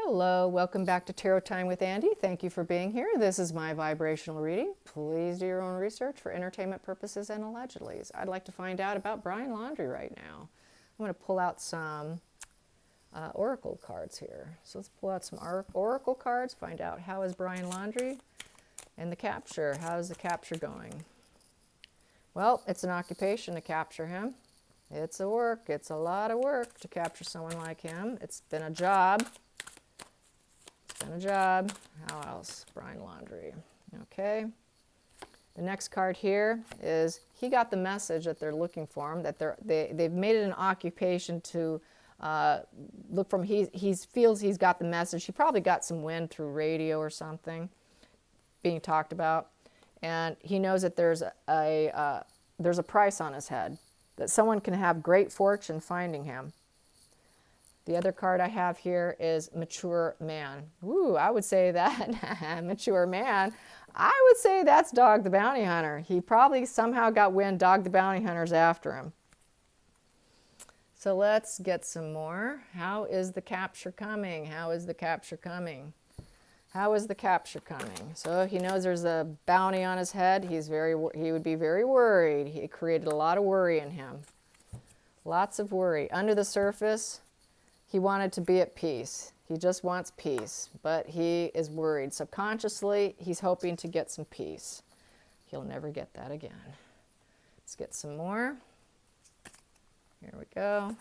Hello, welcome back to Tarot Time with Andy. Thank you for being here. This is my vibrational reading. Please do your own research for entertainment purposes and allegedlys. I'd like to find out about Brian Laundrie right now. I'm going to pull out some oracle cards here. So let's pull out some oracle cards, find out how is Brian Laundrie and the capture. How is the capture going? Well, it's an occupation to capture him. It's a work. It's a lot of work to capture someone like him. It's been a job. How else? Brian Laundrie. Okay. The next card here is he got the message that they're looking for him, that they've made it an occupation to look for him. He feels he's got the message. He probably got some wind through radio or something being talked about. And he knows that there's a price on his head, that someone can have great fortune finding him. The other card I have here is mature man. Ooh, I would say that, mature man, I would say that's Dog the Bounty Hunter. He probably somehow got wind Dog the Bounty Hunter's after him. So let's get some more. How is the capture coming? How is the capture coming? How is the capture coming? So he knows there's a bounty on his head. He would be very worried. He created a lot of worry in him. Lots of worry. Under the surface, he wanted to be at peace. He just wants peace, but he is worried. Subconsciously, he's hoping to get some peace. He'll never get that again. Let's get some more. Here we go.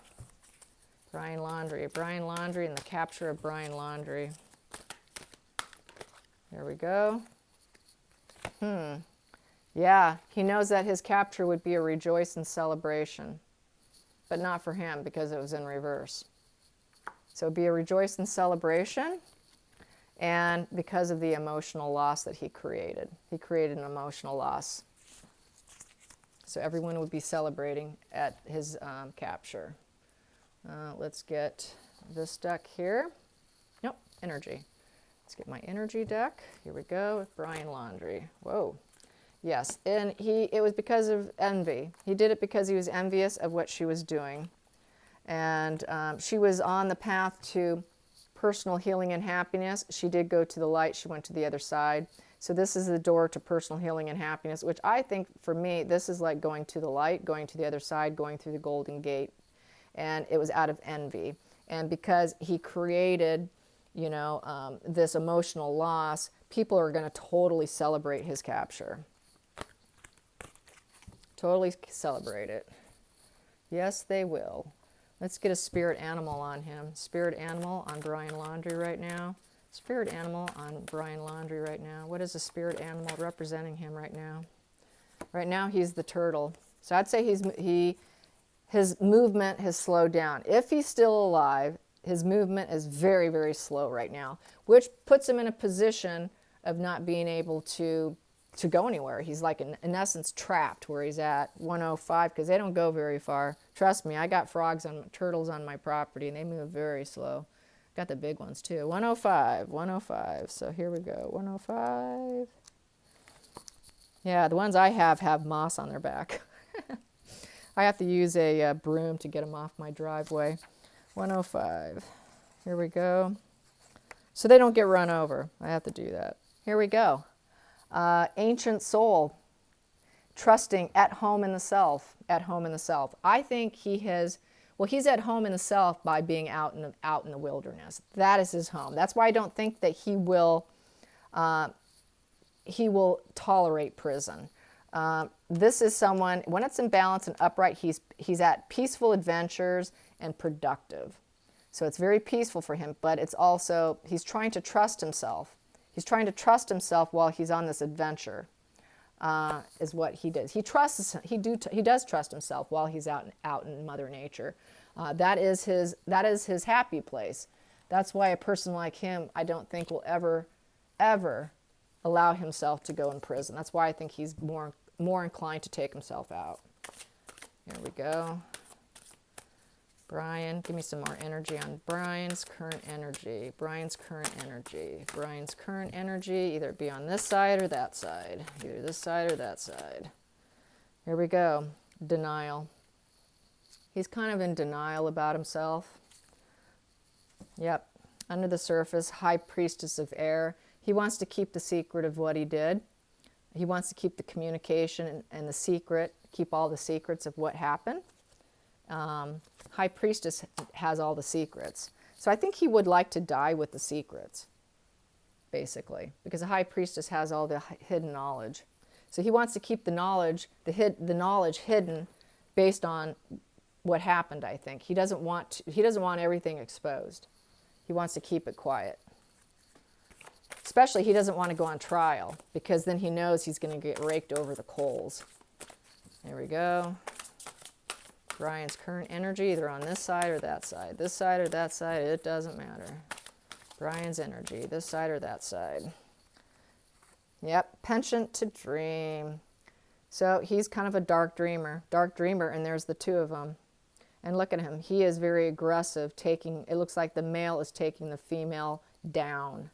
Brian Laundrie. Brian Laundrie and the capture of Brian Laundrie. There we go. Yeah, he knows that his capture would be a rejoice and celebration, but not for him because it was in reverse. So it'd be a rejoice and celebration, and because of the emotional loss that he created. He created an emotional loss. So everyone would be celebrating at his capture. Let's get this deck here. Nope, energy. Let's get my energy deck. Here we go, Brian Laundrie. Whoa. Yes, and it was because of envy. He did it because he was envious of what she was doing. And she was on the path to personal healing and happiness. She did go to the light. She went to the other side. So this is the door to personal healing and happiness, which I think, for me, this is like going to the light, going to the other side, going through the golden gate. And it was out of envy. And because he created, this emotional loss, people are going to totally celebrate his capture. Totally celebrate it. Yes, they will. Let's get a spirit animal on him. Spirit animal on Brian Laundrie right now. Spirit animal on Brian Laundrie right now. What is a spirit animal representing him right now? Right now he's the turtle. So I'd say his movement has slowed down. If he's still alive, his movement is very, very slow right now, which puts him in a position of not being able to go anywhere. He's like, in essence, trapped where he's at 105 because they don't go very far. Trust me, I got turtles on my property and they move very slow. Got the big ones too. 105, 105. So here we go, 105. Yeah, the ones I have moss on their back. I have to use a broom to get them off my driveway. 105. Here we go. So they don't get run over. I have to do that. Here we go. Ancient soul, trusting, at home in the self, at home in the self. I think he's at home in the self by being out in the wilderness. That is his home. That's why I don't think that he will tolerate prison. This is someone, when it's in balance and upright, he's at peaceful adventures and productive. So it's very peaceful for him, but it's also, he's trying to trust himself. He's trying to trust himself while he's on this adventure, is what he does. He does trust himself while he's out in Mother Nature. That is his happy place. That's why a person like him, I don't think, will ever allow himself to go in prison. That's why I think he's more inclined to take himself out. Here we go. Brian, give me some more energy on Brian's current energy. Brian's current energy. Brian's current energy, either be on this side or that side. Either this side or that side. Here we go. Denial. He's kind of in denial about himself. Yep. Under the surface, high priestess of air. He wants to keep the secret of what he did. He wants to keep the communication and the secret, keep all the secrets of what happened. High priestess has all the secrets. So I think he would like to die with the secrets, basically, because the high priestess has all the hidden knowledge. So he wants to keep the knowledge, the knowledge hidden based on what happened, I think. He doesn't want everything exposed. He wants to keep it quiet. Especially he doesn't want to go on trial, because then he knows he's going to get raked over the coals. There we go. Brian's current energy, either on this side or that side. This side or that side, it doesn't matter. Brian's energy, this side or that side. Yep, penchant to dream. So he's kind of a dark dreamer, and there's the two of them. And look at him, he is very aggressive, it looks like the male is taking the female down.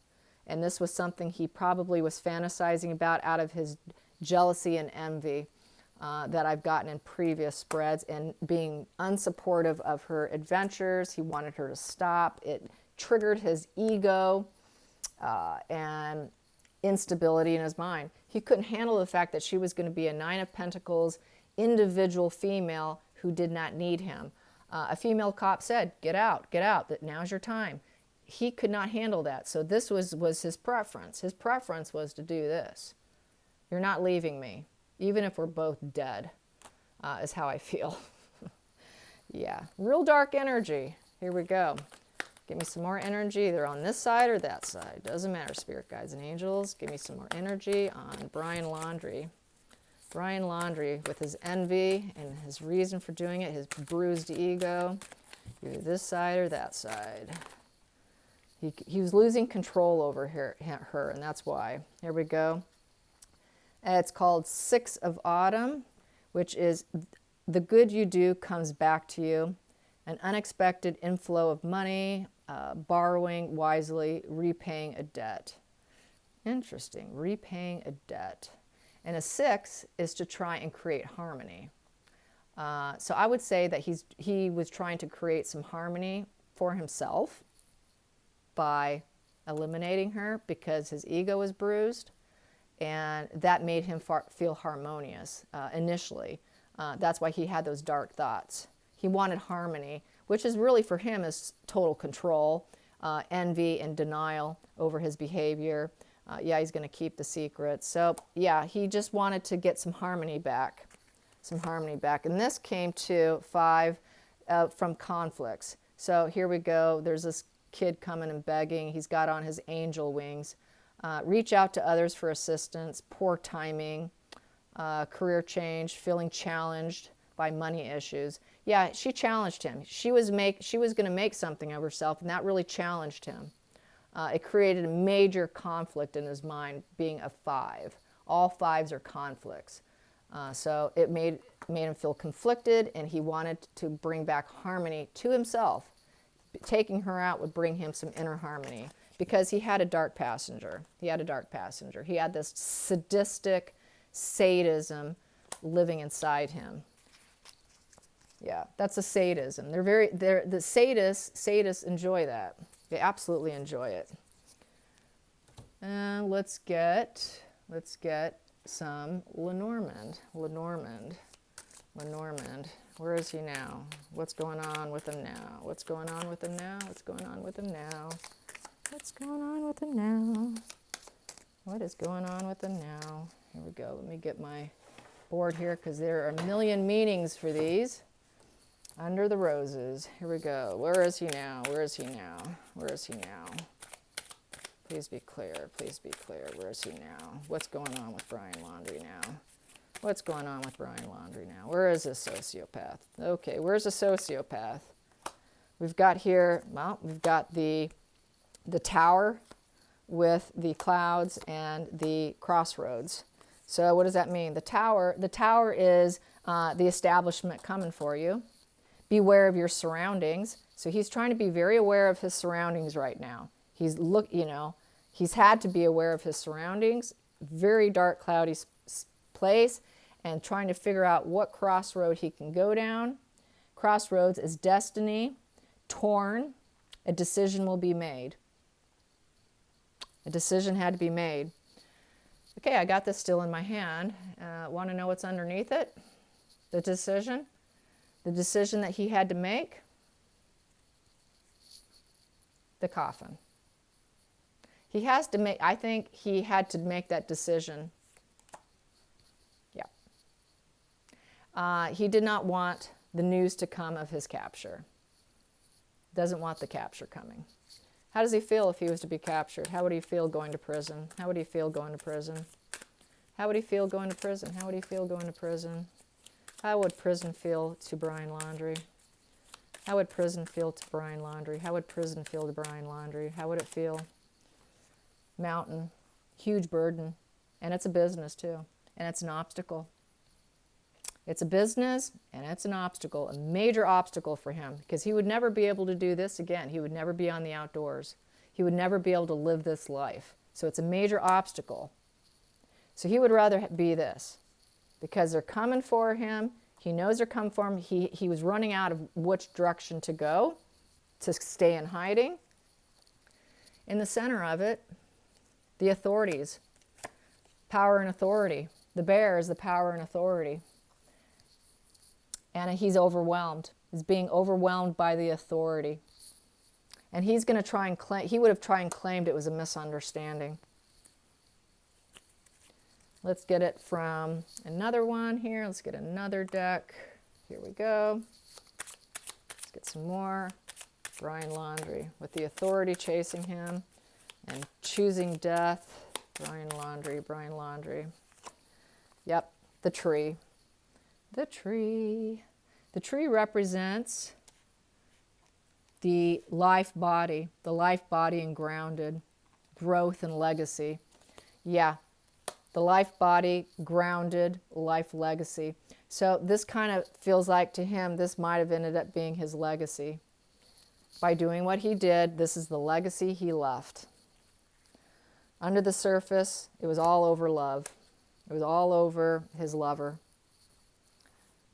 And this was something he probably was fantasizing about out of his jealousy and envy that I've gotten in previous spreads, and being unsupportive of her adventures. He wanted her to stop. It triggered his ego and instability in his mind. He couldn't handle the fact that she was going to be a Nine of Pentacles individual female who did not need him. A female cop said, get out, that now's your time. He could not handle that. So this was his preference. His preference was to do this. You're not leaving me, even if we're both dead, is how I feel. Yeah, real dark energy. Here we go. Give me some more energy, either on this side or that side. Doesn't matter, spirit guides and angels. Give me some more energy on Brian Laundrie. Brian Laundrie, with his envy and his reason for doing it, his bruised ego, either this side or that side. He was losing control over her, and that's why. Here we go. It's called Six of Autumn, which is the good you do comes back to you. An unexpected inflow of money, borrowing wisely, repaying a debt. Interesting, repaying a debt. And a 6 is to try and create harmony. So I would say that he was trying to create some harmony for himself by eliminating her, because his ego was bruised, and that made him feel harmonious initially. That's why he had those dark thoughts. He wanted harmony, which is really for him is total control, envy and denial over his behavior. Yeah, he's going to keep the secret. So yeah, he just wanted to get some harmony back. And this came to 5 from conflicts. So here we go. There's this kid coming and begging. He's got on his angel wings. Reach out to others for assistance, poor timing, career change, feeling challenged by money issues. Yeah, she challenged him. She was going to make something of herself, and that really challenged him. It created a major conflict in his mind, being a 5. All 5s are conflicts. So it made him feel conflicted, and he wanted to bring back harmony to himself. Taking her out would bring him some inner harmony, because he had a dark passenger. He had this sadistic sadism living inside him. Yeah, that's a sadism. The sadists enjoy that. They absolutely enjoy it. And let's get some Lenormand. Where is he now? What's going on with him now? What is going on with him now? Here we go. Let me get my board here, because there are a million meanings for these. Under the roses. Here we go. Where is he now? Please be clear. Where is he now? What's going on with Brian Laundrie now? Where is this sociopath? Okay, where's the sociopath? We've got here, we've got the tower with the clouds and the crossroads. So what does that mean? The tower is the establishment coming for you. Beware of your surroundings. So he's trying to be very aware of his surroundings right now. He's had to be aware of his surroundings. Very dark, cloudy place, and trying to figure out what crossroad he can go down. Crossroads is destiny, torn, a decision will be made. A decision had to be made. Okay, I got this still in my hand. Want to know what's underneath it? The decision. The decision that he had to make. The coffin. He has to make, I think he had to make that decision. Yeah. He did not want the news to come of his capture. Doesn't want the capture coming. How does he feel if he was to be captured? How would he feel going to prison? How would he feel going to prison? How would he feel going to prison? How would he feel going to prison? How would prison feel to Brian Laundrie? How would prison feel to Brian Laundrie? How would prison feel to Brian Laundrie? How would it feel? Mountain, huge burden, and it's a business too, and it's an obstacle. It's a business, and it's an obstacle, a major obstacle for him, because he would never be able to do this again. He would never be on the outdoors. He would never be able to live this life. So it's a major obstacle. So he would rather be this, because they're coming for him. He knows they're coming for him. He was running out of which direction to go, to stay in hiding. In the center of it, the authorities, power and authority. The bear is the power and authority. And he's overwhelmed. He's being overwhelmed by the authority. And he's going to try and claim, he would have tried and claimed it was a misunderstanding. Let's get it from another one here. Let's get another deck. Here we go. Let's get some more. Brian Laundrie with the authority chasing him and choosing death. Brian Laundrie, Brian Laundrie. Yep, the tree. The tree. The tree represents the life body and grounded, growth and legacy. Yeah, the life body, grounded, life legacy. So this kind of feels like to him, this might have ended up being his legacy. By doing what he did, this is the legacy he left. Under the surface, it was all over love. It was all over his lover.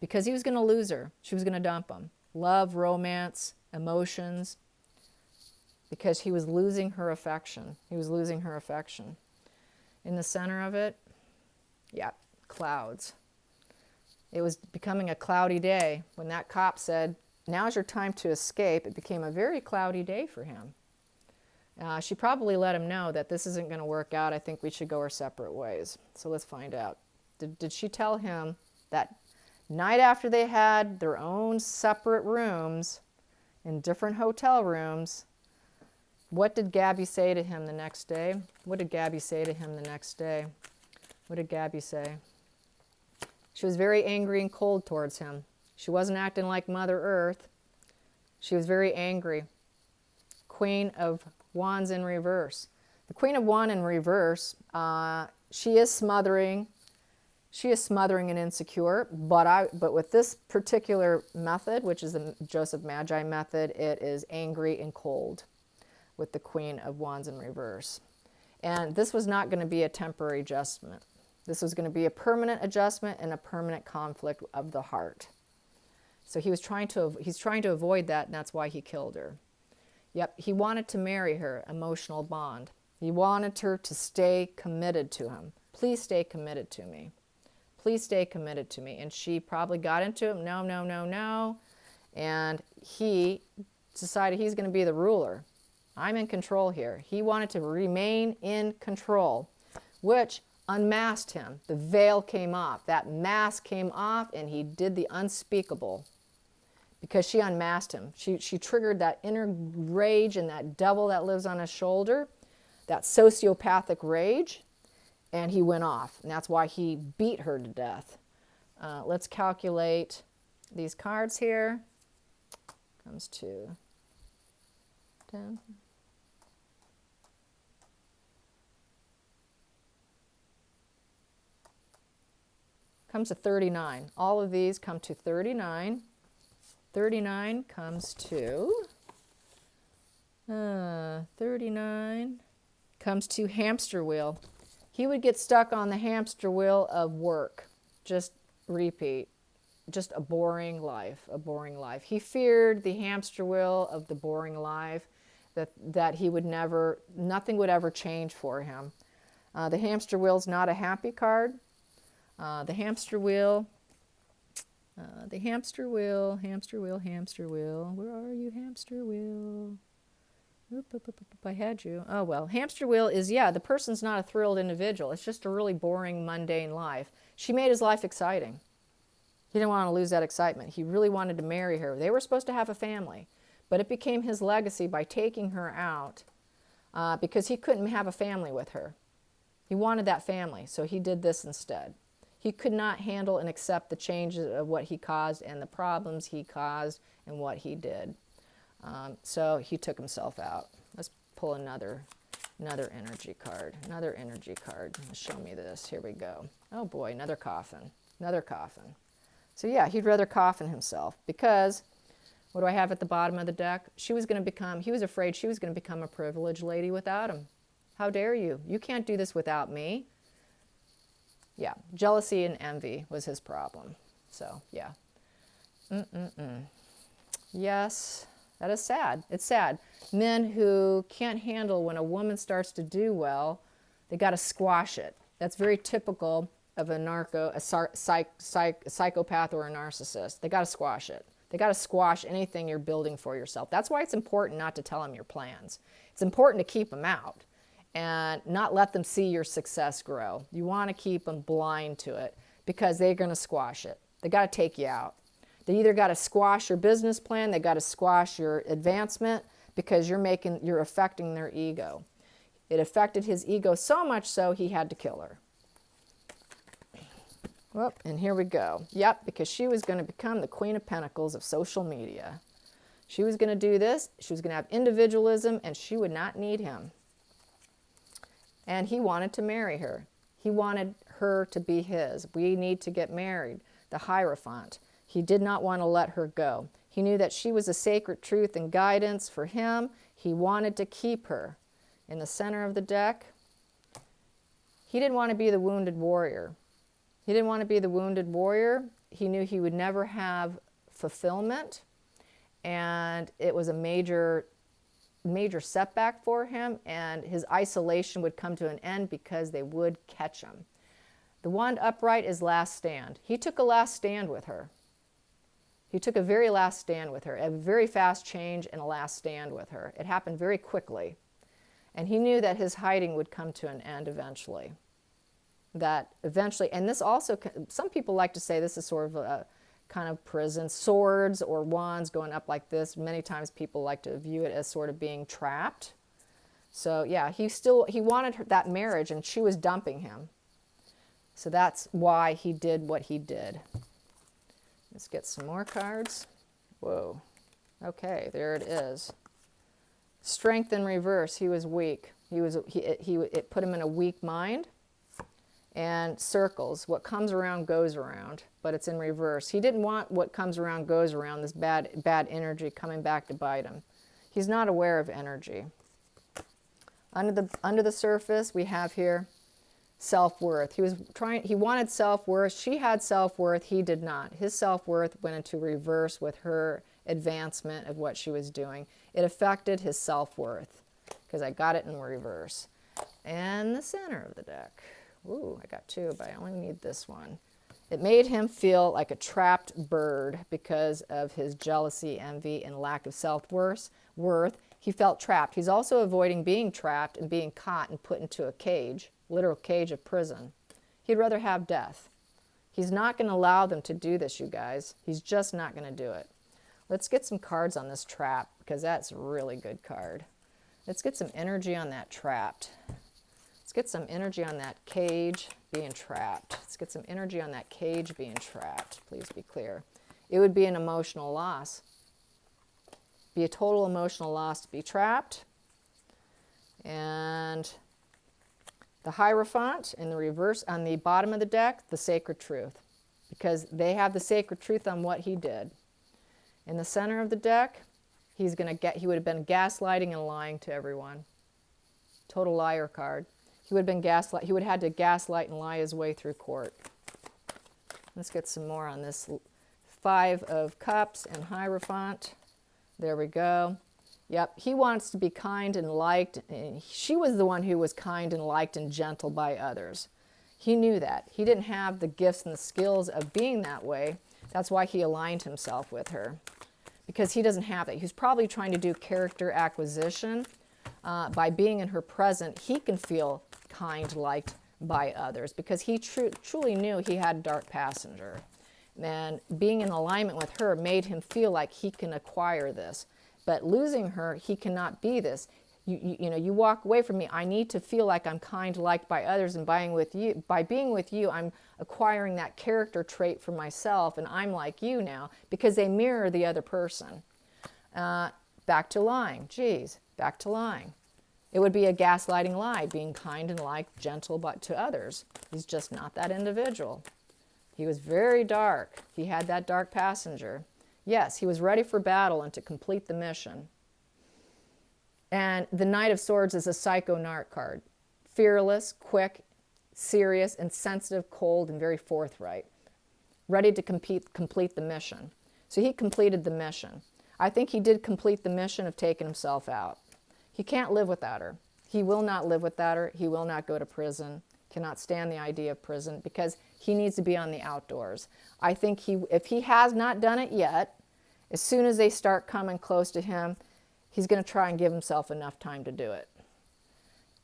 Because he was going to lose her. She was going to dump him. Love, romance, emotions. Because he was losing her affection. He was losing her affection. In the center of it, yeah, clouds. It was becoming a cloudy day. When that cop said, now's your time to escape, it became a very cloudy day for him. She probably let him know that this isn't going to work out. I think we should go our separate ways. So let's find out. Did she tell him that night after they had their own separate rooms in different hotel rooms, what did Gabby say to him the next day? What did Gabby say to him the next day? What did Gabby say? She was very angry and cold towards him. She wasn't acting like Mother Earth. She was very angry. Queen of Wands in reverse. The Queen of Wands in reverse, she is smothering. She is smothering and insecure, but with this particular method, which is the Joseph Magi method, it is angry and cold with the Queen of Wands in reverse. And this was not going to be a temporary adjustment. This was going to be a permanent adjustment and a permanent conflict of the heart. So he's trying to avoid that, and that's why he killed her. Yep, he wanted to marry her, emotional bond. He wanted her to stay committed to him. Please stay committed to me. Please stay committed to me. And she probably got into him, no, no, no, no. And he decided he's going to be the ruler. I'm in control here. He wanted to remain in control, which unmasked him. The veil came off. That mask came off, and he did the unspeakable. Because she unmasked him. She triggered that inner rage and that devil that lives on his shoulder, that sociopathic rage, and he went off. And that's why he beat her to death. Let's calculate these cards here. Comes to 10. Comes to 39. All of these come to 39. 39 comes to 39 comes to hamster wheel. He would get stuck on the hamster wheel of work. Just repeat. Just a boring life, a boring life. He feared the hamster wheel of the boring life that he would never, nothing would ever change for him. The hamster wheel's not a happy card. The hamster wheel, hamster wheel, hamster wheel. Where are you, hamster wheel? Oop, oop, oop, oop, I had you. Oh, well, hamster wheel is, yeah, the person's not a thrilled individual. It's just a really boring, mundane life. She made his life exciting. He didn't want to lose that excitement. He really wanted to marry her. They were supposed to have a family, but it became his legacy by taking her out because he couldn't have a family with her. He wanted that family, so he did this instead. He could not handle and accept the changes of what he caused and the problems he caused and what he did. So he took himself out. Let's pull another energy card. Another energy card. Show me this. Here we go. Oh boy, another coffin. Another coffin. So yeah, he'd rather coffin himself because, what do I have at the bottom of the deck? He was afraid she was going to become a privileged lady without him. How dare you? You can't do this without me. Yeah, jealousy and envy was his problem. So, yeah. Yes, that is sad. It's sad. Men who can't handle when a woman starts to do well, they got to squash it. That's very typical of a psychopath or a narcissist. They got to squash it. They got to squash anything you're building for yourself. That's why it's important not to tell them your plans. It's important to keep them out and not let them see your success grow. You want to keep them blind to it because they're going to squash it. They got to take you out. They either got to squash your business plan, they got to squash your advancement because you're affecting their ego. It affected his ego so much so he had to kill her. Whoop, and here we go. Yep, because she was going to become the Queen of Pentacles of social media. She was going to do this. She was going to have individualism, and she would not need him. And he wanted to marry her. He wanted her to be his. We need to get married. The Hierophant. He did not want to let her go. He knew that she was a sacred truth and guidance for him. He wanted to keep her. In the center of the deck, he didn't want to be the wounded warrior. He didn't want to be the wounded warrior. He knew he would never have fulfillment. And it was a major setback for him, and his isolation would come to an end because they would catch him. The wand upright is last stand. He took a last stand with her. He took a very last stand with her, a very fast change and a last stand with her. It happened very quickly. And he knew that his hiding would come to an end eventually. That eventually, and this also, some people like to say this is sort of a kind of prison, swords or wands going up like this. Many times people like to view it as sort of being trapped. So yeah, he wanted that marriage, and she was dumping him. So that's why he did what he did. Let's get some more cards. Whoa. Okay, there it is. Strength in reverse. He was weak. It put him in a weak mind. And circles. What comes around goes around, but it's in reverse. He didn't want what comes around goes around, this bad energy coming back to bite him. He's not aware of energy. Under the surface, we have here self-worth. He wanted self-worth. She had self-worth. He did not. His self-worth went into reverse with her advancement of what she was doing. It affected his self-worth because I got it in reverse. And the center of the deck. Ooh, I got two, but I only need this one. It made him feel like a trapped bird because of his jealousy, envy, and lack of self-worth. He felt trapped. He's also avoiding being trapped and being caught and put into a cage, literal cage of prison. He'd rather have death. He's not going to allow them to do this, you guys. He's just not going to do it. Let's get some cards on this trap because that's a really good card. Let's get some energy on that trapped. Let's get some energy on that cage being trapped. Let's get some energy on that cage being trapped. Please be clear. It would be an emotional loss. Be a total emotional loss to be trapped. And the Hierophant in the reverse on the bottom of the deck, the sacred truth. Because they have the sacred truth on what he did. In the center of the deck, he would have been gaslighting and lying to everyone. Total liar card. He would have had to gaslight and lie his way through court. Let's get some more on this Five of Cups and Hierophant. There we go. Yep, he wants to be kind and liked. She was the one who was kind and liked and gentle by others. He knew that. He didn't have the gifts and the skills of being that way. That's why he aligned himself with her, because he doesn't have it. He's probably trying to do character acquisition. By being in her present, he can feel kind, liked by others, because he truly knew he had a dark passenger. And being in alignment with her made him feel like he can acquire this. But losing her, he cannot be this. You know, you walk away from me, I need to feel like I'm kind, liked by others, and by being with you, I'm acquiring that character trait for myself, and I'm like you now, because they mirror the other person. Back to lying. Geez, back to lying. It would be a gaslighting lie, being kind and liked, gentle but to others. He's just not that individual. He was very dark. He had that dark passenger. Yes, he was ready for battle and to complete the mission. And the Knight of Swords is a psycho-narc card. Fearless, quick, serious, and sensitive, cold, and very forthright. Ready to complete the mission. So he completed the mission. I think he did complete the mission of taking himself out. He can't live without her. He will not live without her. He will not go to prison. Cannot stand the idea of prison, because he needs to be on the outdoors. I think if he has not done it yet, as soon as they start coming close to him, he's going to try and give himself enough time to do it.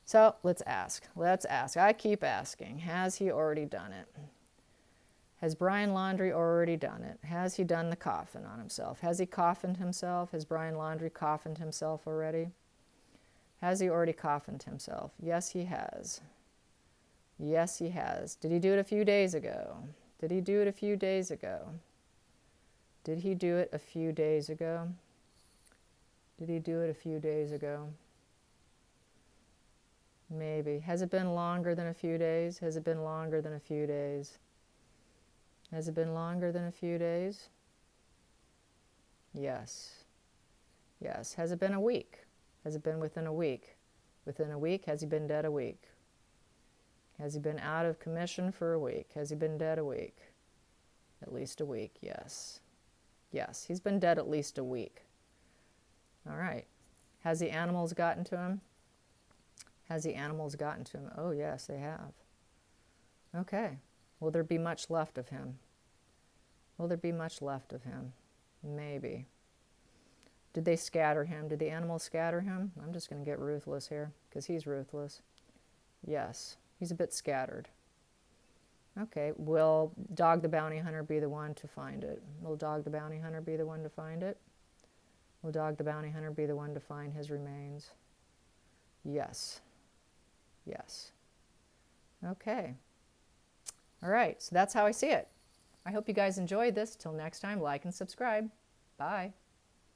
So let's ask. Let's ask. I keep asking. Has he already done it? Has Brian Laundrie already done it? Has he done the coffin on himself? Has he coffined himself? Has Brian Laundrie coffined himself already? Has he already coffined himself? Yes, he has. Yes, he has. Did he do it a few days ago? Did he do it a few days ago? Did he do it a few days ago? Did he do it a few days ago? Maybe. Has it been longer than a few days? Has it been longer than a few days? Has it been longer than a few days? Yes. Yes. Has it been a week? Has it been within a week? Within a week? Has he been dead a week? Has he been out of commission for a week? Has he been dead a week? At least a week, yes. Yes, he's been dead at least a week. All right. Has the animals gotten to him? Has the animals gotten to him? Oh, yes, they have. Okay. Will there be much left of him? Will there be much left of him? Maybe. Did they scatter him? Did the animals scatter him? I'm just going to get ruthless here, because he's ruthless. Yes, he's a bit scattered. Okay, will Dog the Bounty Hunter be the one to find it? Will Dog the Bounty Hunter be the one to find it? Will Dog the Bounty Hunter be the one to find his remains? Yes. Yes. Okay. All right, so that's how I see it. I hope you guys enjoyed this. Till next time, like and subscribe. Bye.